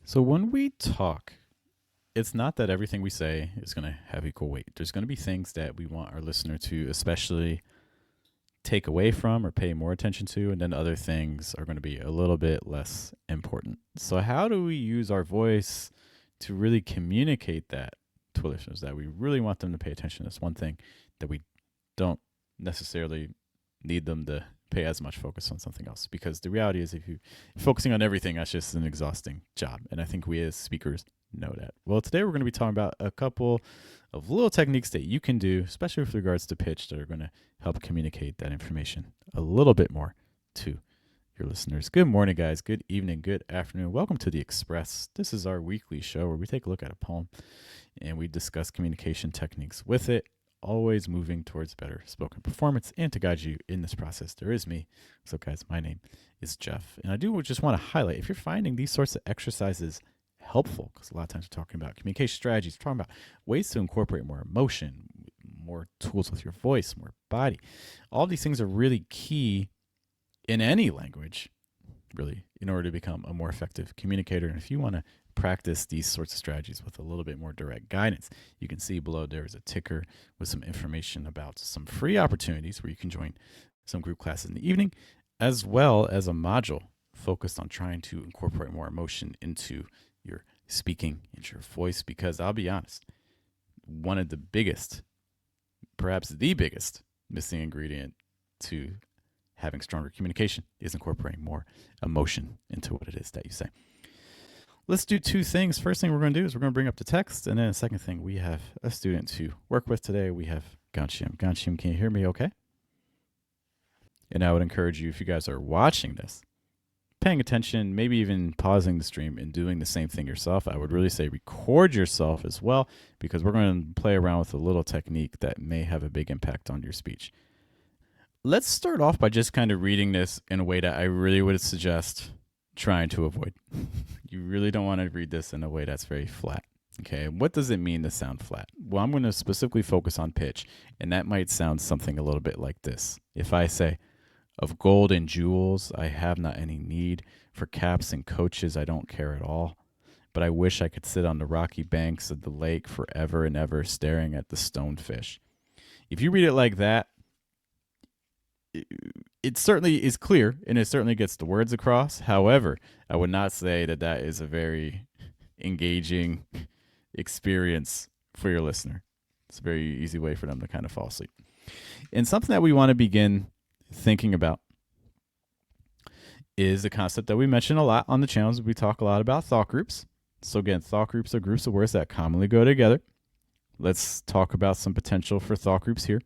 So when we talk, it's not that everything we say is going to have equal weight. There's going to be things that we want our listener to especially take away from or pay more attention to, and then other things are going to be a little bit less important. So how do we use our voice to really communicate that to our listeners, that we really want them to pay attention? That's one thing that we don't necessarily need them to pay as much focus on something else, because the reality is if you're focusing on everything, that's just an exhausting job. And I think we as speakers know that. Well, today we're going to be talking about a couple of little techniques that you can do, especially with regards to pitch, that are going to help communicate that information a little bit more to your listeners. Good morning, guys. Good evening. Good afternoon. Welcome to The Express. This is our weekly show where we take a look at a poem and we discuss communication techniques with it, always moving towards better spoken performance. And to guide you in this process, there is me. So, guys, my name is Jeff. And I do just want to highlight, if you're finding these sorts of exercises helpful, because a lot of times we're talking about communication strategies, we're talking about ways to incorporate more emotion, more tools with your voice, more body. All these things are really key in any language, really, in order to become a more effective communicator. And if you want to practice these sorts of strategies with a little bit more direct guidance, you can see below there is a ticker with some information about some free opportunities where you can join some group classes in the evening, as well as a module focused on trying to incorporate more emotion into your speaking, into your voice. Because I'll be honest, one of the biggest, perhaps the biggest missing ingredient to having stronger communication is incorporating more emotion into what it is that you say. Let's do two things. First thing we're going to do is we're going to bring up the text. And then the second thing, we have a student to work with today. We have Ganshim. Ganshim, can you hear me okay? And I would encourage you, if you guys are watching this, paying attention, maybe even pausing the stream and doing the same thing yourself, I would really say record yourself as well, because we're going to play around with a little technique that may have a big impact on your speech. Let's start off by just kind of reading this in a way that I really would suggest trying to avoid. You really don't want to read this in a way that's very flat. Okay, what does it mean to sound flat? Well, I'm going to specifically focus on pitch, and that might sound something a little bit like this. If I say, "Of gold and jewels I have not any need, for caps and coaches I don't care at all, but I wish I could sit on the rocky banks of the lake forever and ever, staring at the stonefish." If you read it like that, it certainly is clear, and it certainly gets the words across. However, I would not say that that is a very engaging experience for your listener. It's a very easy way for them to kind of fall asleep. And something that we want to begin thinking about is a concept that we mention a lot on the channels. We talk a lot about thought groups. So again, thought groups are groups of words that commonly go together. Let's talk about some potential for thought groups here.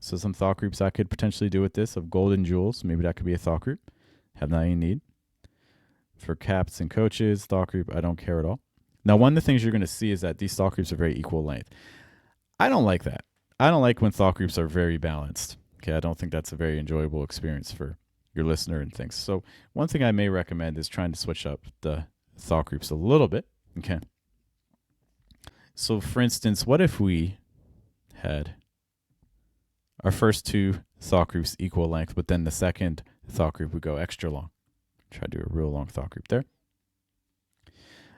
So some thought groups I could potentially do with this: of gold and jewels, maybe that could be a thought group. Have not any need. For caps and coaches, thought group, I don't care at all. Now, one of the things you're going to see is that these thought groups are very equal length. I don't like that. I don't like when thought groups are very balanced. Okay, I don't think that's a very enjoyable experience for your listener and things. So one thing I may recommend is trying to switch up the thought groups a little bit. Okay. So for instance, what if we had our first two thought groups equal length, but then the second thought group would go extra long? Try to do a real long thought group there.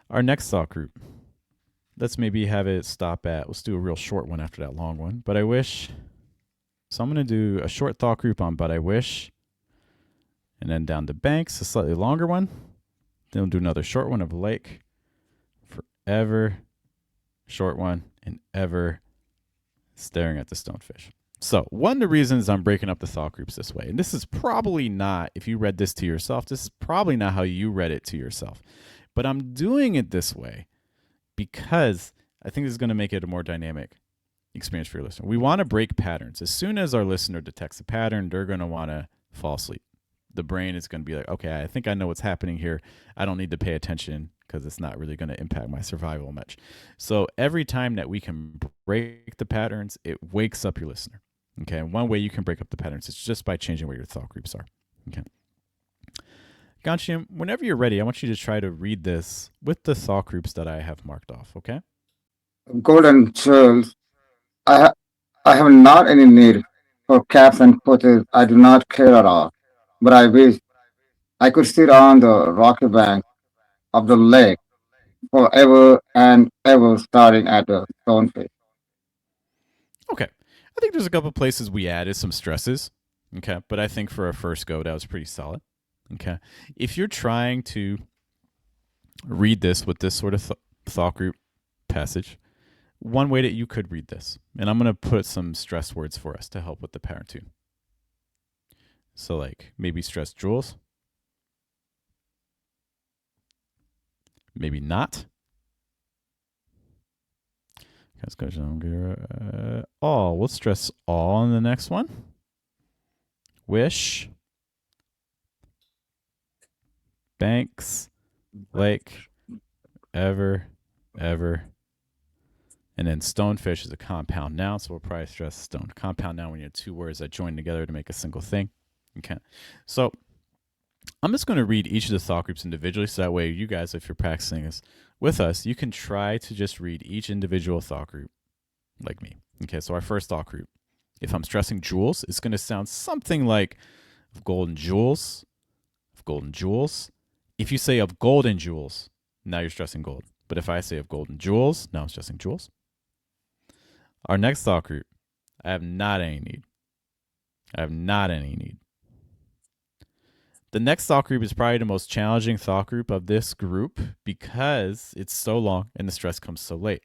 Our next thought group, let's maybe have it stop at, let's do a real short one after that long one. But I wish. So I'm going to do a short thought group on but I wish. And then down to banks, a slightly longer one. Then we'll do another short one of lake. Forever. Short one. And ever staring at the stonefish. So one of the reasons I'm breaking up the thought groups this way, and this is probably not, if you read this to yourself, this is probably not how you read it to yourself. But I'm doing it this way because I think this is going to make it a more dynamic experience for your listener. We want to break patterns. As soon as our listener detects a pattern, they're going to want to fall asleep. The brain is going to be like, okay, I think I know what's happening here. I don't need to pay attention because it's not really going to impact my survival much. So every time that we can break the patterns, it wakes up your listener. Okay, and one way you can break up the patterns is just by changing where your thought groups are. Okay. Ganshim, whenever you're ready, I want you to try to read this with the thought groups that I have marked off, okay? Gold and jewels I have not any need for caps and coaches. I do not care at all. But I wish I could sit on the rocky bank of the leg forever and ever, starting at the stonefish. Okay. I think there's a couple places we added some stresses. Okay. But I think for a first go, that was pretty solid. Okay. If you're trying to read this with this sort of thought group passage, one way that you could read this, and I'm going to put some stress words for us to help with the pattern too. So, like maybe stress jewels, maybe not. All. We'll stress all on the next one. Wish, banks, lake, ever, ever. And then stonefish is a compound noun, so we'll probably stress stone. Compound noun when you have two words that join together to make a single thing. Okay. So I'm just going to read each of the thought groups individually, so that way you guys, if you're practicing this with us, you can try to just read each individual thought group like me. Okay, so our first thought group, if I'm stressing jewels, it's going to sound something like of golden jewels, of golden jewels. If you say of golden jewels, now you're stressing gold. But if I say of golden jewels, now I'm stressing jewels. Our next thought group, I have not any need. I have not any need. The next thought group is probably the most challenging thought group of this group because it's so long and the stress comes so late.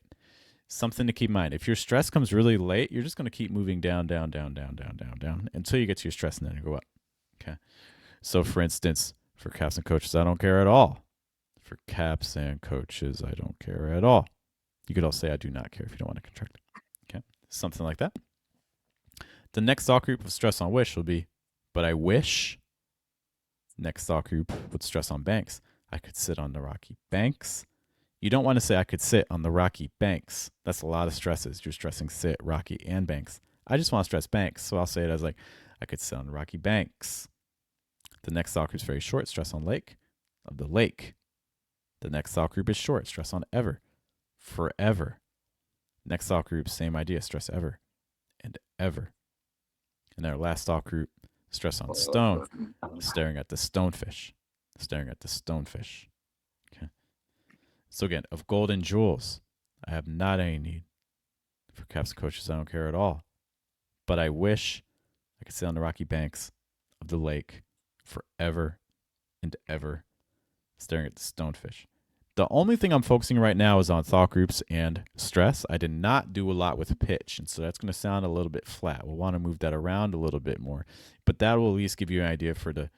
Something to keep in mind. If your stress comes really late, you're just going to keep moving down, down, down, down, down, down, down until you get to your stress and then you go up. Okay. So for instance, for caps and coaches, I don't care at all. For caps and coaches, I don't care at all. You could also say I do not care if you don't want to contract it. Okay. Something like that. The next thought group of stress on wish will be, but I wish. Next thought group with stress on banks. I could sit on the rocky banks. You don't want to say I could sit on the rocky banks. That's a lot of stresses. You're stressing sit, rocky, and banks. I just want to stress banks, so I'll say it as like, I could sit on the rocky banks. The next thought group is very short, stress on lake, of the lake. The next thought group is short, stress on ever, forever. Next thought group, same idea, stress ever and ever. And our last thought group, stress on stone, staring at the stonefish, staring at the stonefish. Okay. So again, of gold and jewels, I have not any need. For caps and coaches, I don't care at all. But I wish I could sit on the rocky banks of the lake forever and ever, staring at the stonefish. The only thing I'm focusing right now is on thought groups and stress. I did not do a lot with pitch, and so that's going to sound a little bit flat. We'll want to move that around a little bit more, but that will at least give you an idea for the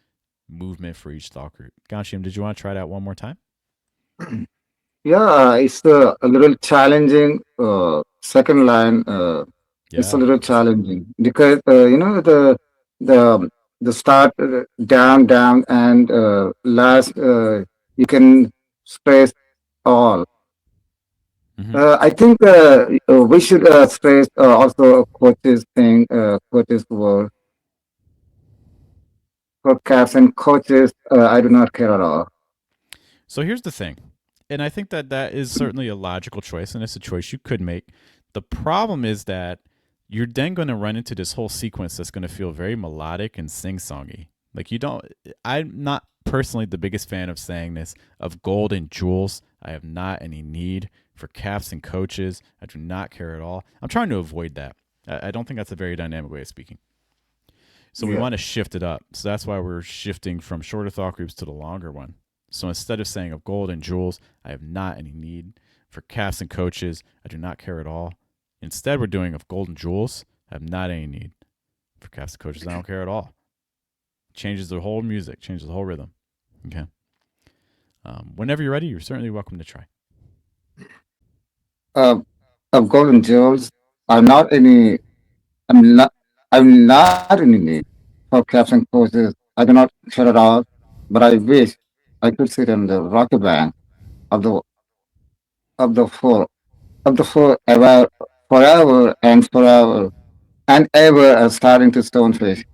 movement for each thought group. Ganshim, did you want to try that one more time? Yeah, it's a little challenging. Second line, it's a Yeah. little challenging because the the start down down and last you can space all. Mm-hmm. I think we should space also coaches thing, coaches for caps and coaches. I do not care at all. So here's the thing, and I think that that is certainly a logical choice, and it's a choice you could make. The problem is that you're then going to run into this whole sequence that's going to feel very melodic and sing-songy. Like you don't. I'm not personally the biggest fan of saying this of gold and jewels. I have not any need for caps and coaches. I do not care at all. I'm trying to avoid that. I don't think that's a very dynamic way of speaking. So we Yeah. want to shift it up. So that's why we're shifting from shorter thought groups to the longer one. So instead of saying of gold and jewels, I have not any need. For caps and coaches, I do not care at all. Instead, we're doing of gold and jewels, I have not any need. For caps and coaches, I don't care at all. Changes the whole music, changes the whole rhythm. Okay. Whenever you're ready, you're certainly welcome to try. Uh, of golden jewels, I'm not any. I'm not. I'm not in need for caps and coaches. I do not care at all, but I wish I could sit on the rocky bank of the four of the forever, forever and forever and ever, starting to stonefish.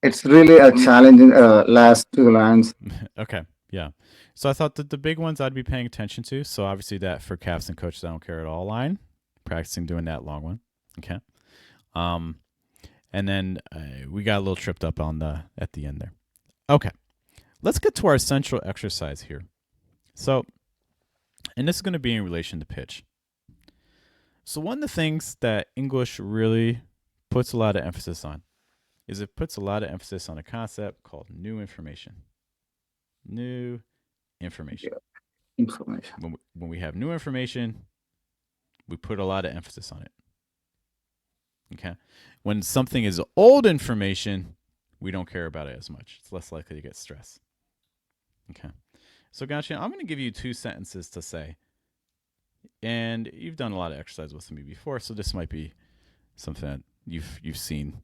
It's really a challenging last two lines. Okay. Yeah. So I thought that the big ones I'd be paying attention to. So obviously that for caps and coaches, I don't care at all line. Practicing doing that long one. Okay. Um, and then we got a little tripped up on the at the end there. Okay. Let's get to our central exercise here. So, and this is going to be in relation to pitch. So, one of the things that English really puts a lot of emphasis on is it puts a lot of emphasis on a concept called new information. New information. Yeah, information. When we have new information, we put a lot of emphasis on it. Okay. When something is old information, we don't care about it as much. It's less likely to get stress. Okay. So, Gotcha, I'm going to give you 2 sentences to say. And you've done a lot of exercise with me before, so this might be something that you've seen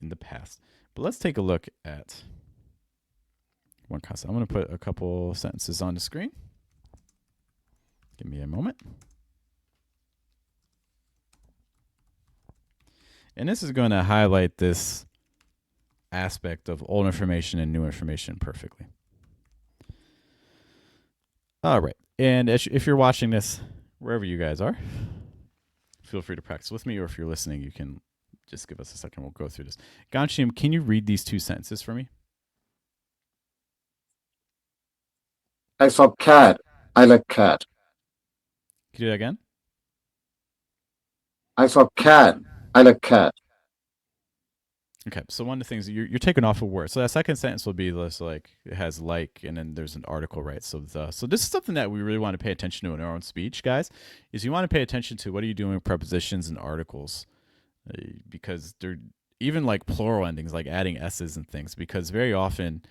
in the past. But let's take a look at one concept. I'm going to put a couple sentences on the screen. Give me a moment. And this is going to highlight this aspect of old information and new information perfectly. All right. And if you're watching this, wherever you guys are, feel free to practice with me, or if you're listening, you can just give us a second. We'll go through this. Ganshim, can you read these 2 sentences for me? I saw cat. I like cat. Can you do that again? I saw cat. I like cat. Okay, so one of the things you're taking off a word. So that second sentence will be this, like, it has like, and then there's an article, right? So so this is something that we really want to pay attention to in our own speech, guys. Is you want to pay attention to what are you doing with prepositions and articles, because they're even like plural endings, like adding s's and things. Because very often,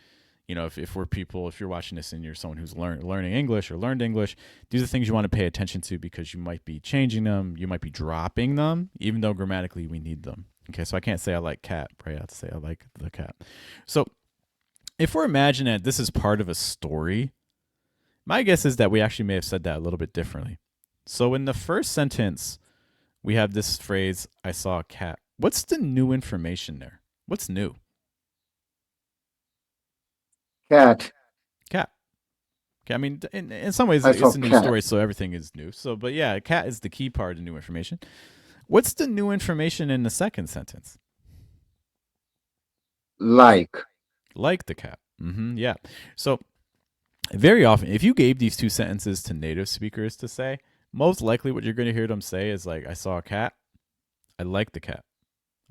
if we're people, if you're watching this and you're someone who's learning English or learned English, these are things you want to pay attention to because you might be changing them, you might be dropping them, even though grammatically we need them. Okay, so I can't say I like cat, right? I have to say I like the cat. So if we're imagining that this is part of a story, my guess is that we actually may have said that a little bit differently. So in the first sentence, we have this phrase, I saw a cat. What's the new information there? What's new? Cat. Cat. Okay, I mean, in some ways, I it's saw a new cat. story, so everything is new. So, but yeah, cat is the key part of new information. What's the new information in the second sentence? Like. Like the cat. Yeah. So very often, if you gave these 2 sentences to native speakers to say, most likely what you're going to hear them say is like, I saw a cat. I like the cat.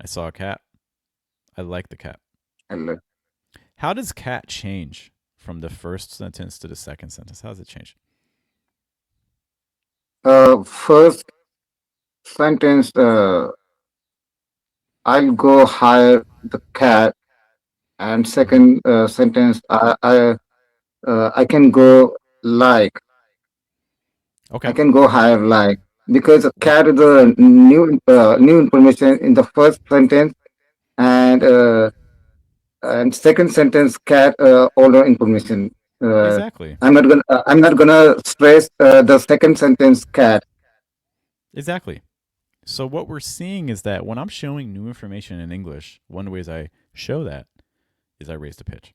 I saw a cat. I like the cat. I like. How does cat change from the first sentence to the second sentence? How does it change? First sentence. I'll go hire the cat, and Mm-hmm. second sentence. I can go like. I Okay. can go higher like, because a Yep. cat is the new information in the first sentence, and second sentence cat older information. Uh, Exactly. I'm not gonna stress the second sentence cat. Exactly. So what we're seeing is that when I'm showing new information in English, one of the ways I show that is I raise the pitch.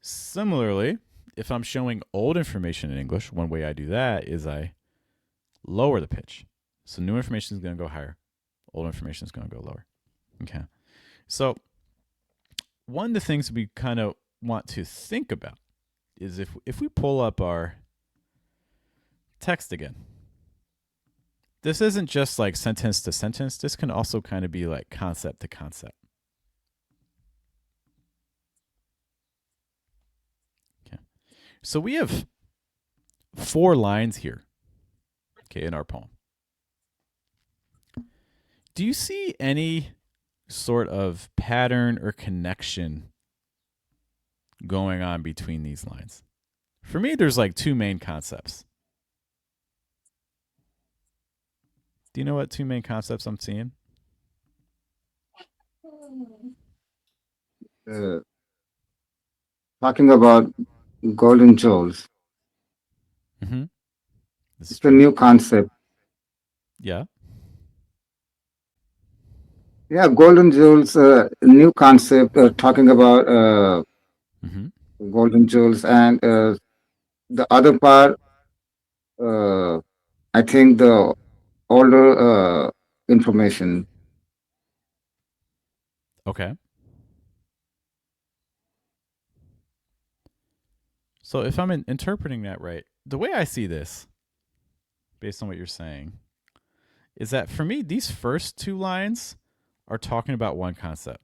Similarly, if I'm showing old information in English, one way I do that is I lower the pitch. So new information is going to go higher, old information is going to go lower. Okay. So one of the things we kind of want to think about is if we pull up our text again, this isn't just like sentence to sentence. This can also kind of be like concept to concept. Okay. So we have 4 lines here, okay, in our poem. Do you see any sort of pattern or connection going on between these lines? For me, there's like 2 main concepts. Do you know what 2 main concepts I'm seeing? Uh, Talking about golden jewels. Mm-hmm. This is It's a true. new concept. Yeah. Yeah, golden jewels. New concept. Talking about Mm-hmm. golden jewels, and the other part. Uh, I think the older information. Okay. So if I'm interpreting that right, the way I see this, based on what you're saying, is that for me, these first two lines are talking about one concept.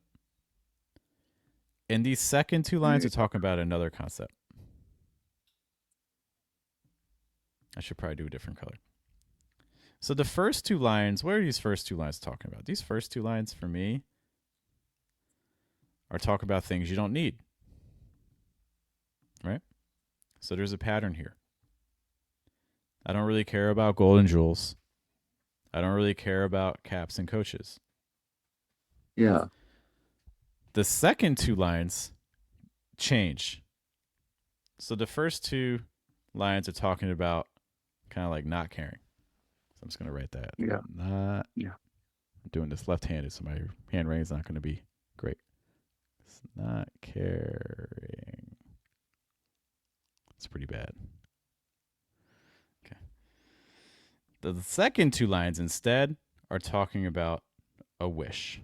And these second two lines are talking about another concept. I should probably do a different color. So the first two lines, what are these first two lines talking about? These first two lines for me are talking about things you don't need. Right? So there's a pattern here. I don't really care about gold and jewels. I don't really care about caps and coaches. Yeah. The second two lines change. So the first two lines are talking about kind of like not caring. So I'm just going to write that. Yeah. Not. Yeah. I'm doing this left-handed, so my handwriting is not going to be great. It's not caring. It's pretty bad. Okay. The second two lines instead are talking about a wish.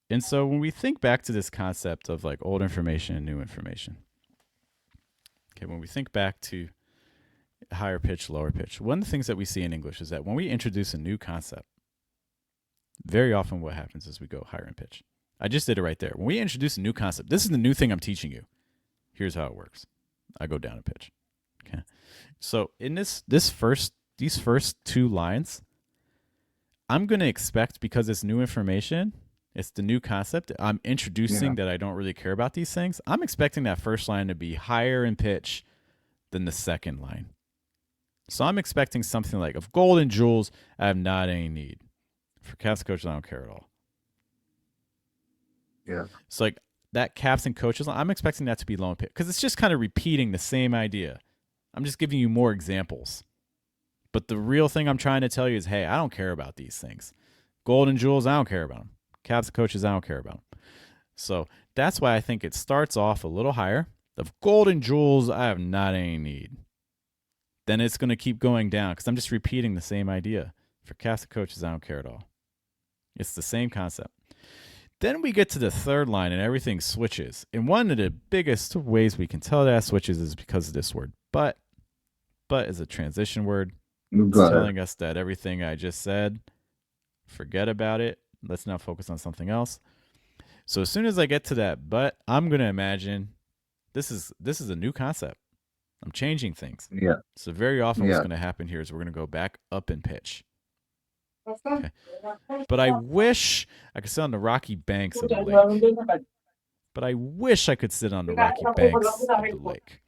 And so when we think back to this concept of like old information and new information, okay, when we think back to higher pitch, lower pitch, one of the things that we see in English is that when we introduce a new concept, very often what happens is we go higher in pitch. I just did it right there. When we introduce a new concept, this is the new thing I'm teaching you. Here's how it works. I go down in pitch. Okay. So in these first two lines, I'm going to expect, because it's new information, it's the new concept, I'm introducing that I don't really care about these things. I'm expecting that first line to be higher in pitch than the second line. So I'm expecting something like, of gold and jewels, I have not any need. For caps and coaches, I don't care at all. Yeah. So like that caps and coaches, I'm expecting that to be low in pitch because it's just kind of repeating the same idea. I'm just giving you more examples. But the real thing I'm trying to tell you is, hey, I don't care about these things. Gold and jewels, I don't care about them. Caps and coaches, I don't care about them. So that's why I think it starts off a little higher. Of gold and jewels, I have not any need. Then it's going to keep going down because I'm just repeating the same idea. For caps and coaches, I don't care at all. It's the same concept. Then we get to the third line and everything switches. And one of the biggest ways we can tell that switches is because of this word. But is a transition word. It's telling us that everything I just said, forget about it. Let's now focus on something else. So as soon as I get to that but, I'm going to imagine this is a new concept. I'm changing things. Yeah. So very often what's going to happen here is we're going to go back up in pitch. Okay. But I wish I could sit on the rocky banks of the lake. But I wish I could sit on the rocky banks of the lake.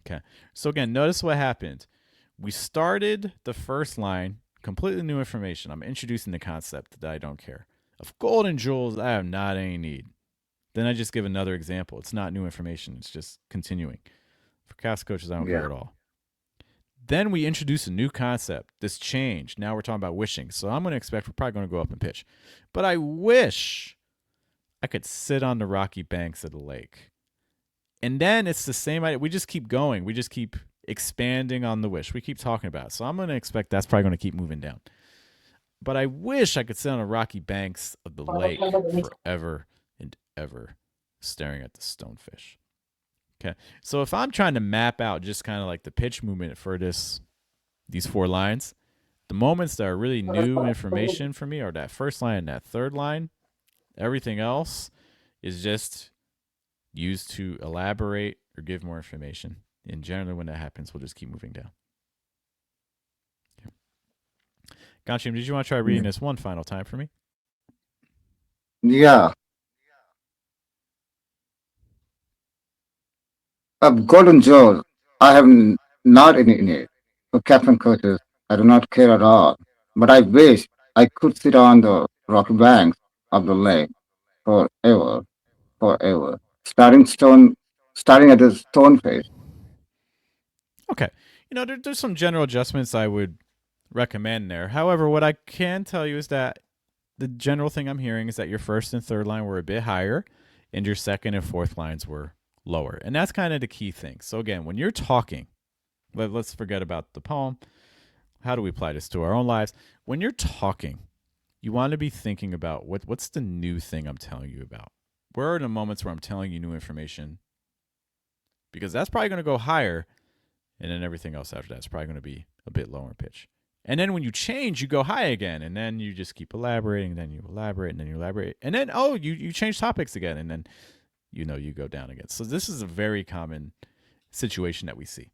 Okay. So again, notice what happened. We started the first line, completely new information. I'm introducing the concept that I don't care. Of gold and jewels, I have not any need. Then I just give another example. It's not new information. It's just continuing. For caps coaches, I don't care at all. Then we introduce a new concept, this change. Now we're talking about wishing. So I'm going to expect we're probably going to go up in pitch. But I wish I could sit on the rocky banks of the lake. And then it's the same idea. We just keep going. We just keep expanding on the wish. We keep talking about it. So I'm going to expect that's probably going to keep moving down. But I wish I could sit on the rocky banks of the lake forever and ever, staring at the stonefish. Okay, so if I'm trying to map out just kind of like the pitch movement for these four lines, the moments that are really new information for me are that first line and that third line. Everything else is just used to elaborate or give more information. And generally when that happens, we'll just keep moving down. Okay. Ganshim, did you want to try reading this one final time for me? Yeah. Of golden jewels, I have not any need. For captain coaches, I do not care at all. But I wish I could sit on the rocky banks of the lake forever, forever. Starting at the stone face. Okay. There's some general adjustments I would recommend there. However, what I can tell you is that the general thing I'm hearing is that your first and third line were a bit higher and your second and fourth lines were lower. And that's kind of the key thing. So again, when you're talking, let's forget about the poem. How do we apply this to our own lives? When you're talking, you want to be thinking about what's the new thing I'm telling you about? Where are the moments where I'm telling you new information because that's probably going to go higher, and then everything else after that's probably going to be a bit lower in pitch. And then when you change, you go high again, and then you just keep elaborating, and then you elaborate, and then you elaborate, and then you change topics again, and then you go down again. So this is a very common situation that we see.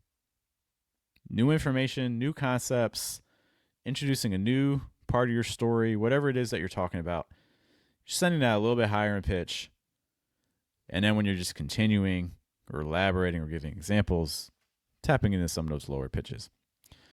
New information, new concepts, introducing a new part of your story, whatever it is that you're talking about, you're sending that a little bit higher in pitch. And then when you're just continuing or elaborating or giving examples, tapping into some of those lower pitches.